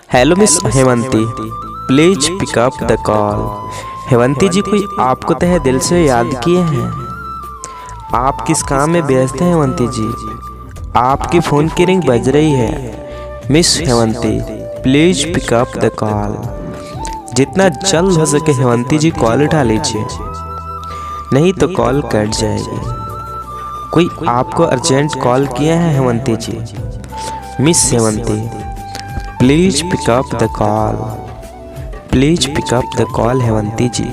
Hello miss Hevanti, please pick up the call. Hevanti ji कोई आपको तहे दिल से याद किए हैं। आप किस काम में व्यस्त हैं हेवंती जी? आपकी फ़ोन की रिंग बज रही है। Miss Hevanti please pick up the call. जितना जल्द हो सके हेवंती जी कॉल उठा लीजिए, नहीं तो कॉल कट जाएगी। कोई आपको अर्जेंट कॉल किया है Hevanti ji. Miss Hevanti please pick up the call, please pick up the call Hevanti ji.